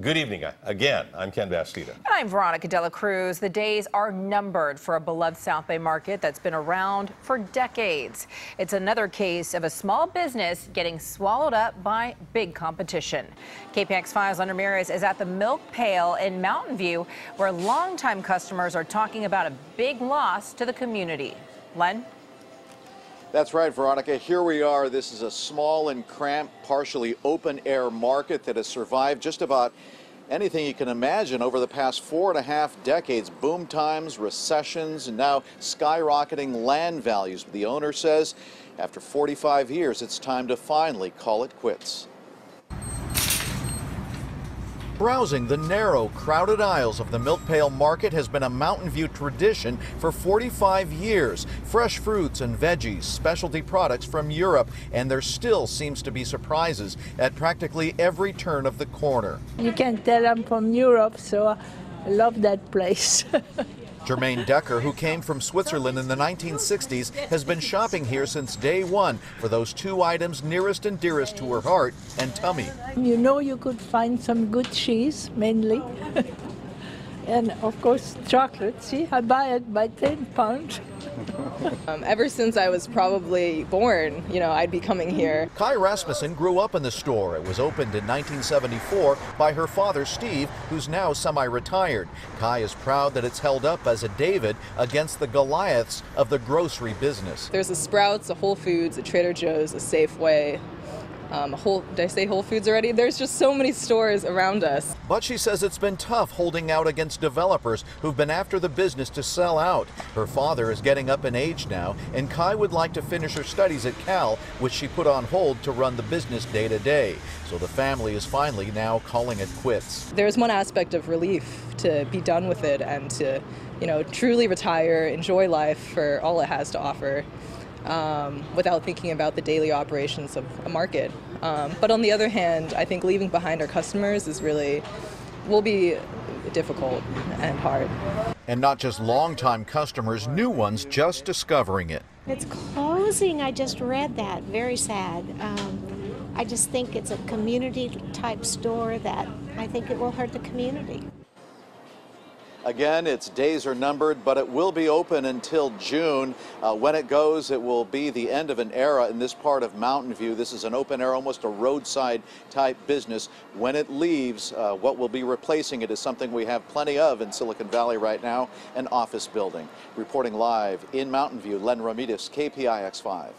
Good evening. Again, I'm Ken Bastida. And I'm Veronica Dela Cruz. The days are numbered for a beloved South Bay market that's been around for decades. It's another case of a small business getting swallowed up by big competition. KPIX 5's Len Ramirez is at the Milk Pail in Mountain View, where longtime customers are talking about a big loss to the community. Len? That's right, Veronica. Here we are. This is a small and cramped, partially open-air market that has survived just about anything you can imagine over the past 4.5 decades. Boom times, recessions, and now skyrocketing land values. The owner says after 45 years, it's time to finally call it quits. Browsing the narrow, crowded aisles of the Milk Pail Market has been a Mountain View tradition for 45 years. Fresh fruits and veggies, specialty products from Europe, and there still seems to be surprises at practically every turn of the corner. You can tell I'm from Europe, so I love that place. Jermaine Decker, who came from Switzerland in the 1960s, has been shopping here since day one for those two items nearest and dearest to her heart and tummy. You know, you could find some good cheese, mainly. And of course, chocolate. See, I buy it by 10 pounds. Ever since I was probably born, I'd be coming here. Kai Rasmussen grew up in the store. It was opened in 1974 by her father, Steve, who's now semi-retired. Kai is proud that it's held up as a David against the Goliaths of the grocery business. There's a Sprouts, a Whole Foods, a Trader Joe's, a Safeway. Did I say Whole Foods already? There's just so many stores around us. But she says it's been tough holding out against developers who've been after the business to sell out. Her father is getting up in age now, and Kai would like to finish her studies at Cal, which she put on hold to run the business day to day. So the family is finally now calling it quits. There's one aspect of relief to be done with it and to, truly retire, enjoy life for all it has to offer. Without thinking about the daily operations of a market. But on the other hand, I think leaving behind our customers will be difficult and hard. And not just longtime customers, new ones just discovering it. It's closing. I just read that. Very sad. I just think it's a community type store that I think it will hurt the community. Again, its days are numbered, but it will be open until June. When it goes, it will be the end of an era in this part of Mountain View. This is an open air, almost a roadside type business. When it leaves, what will be replacing it is something we have plenty of in Silicon Valley right now, an office building. Reporting live in Mountain View, Len Ramirez, KPIX 5.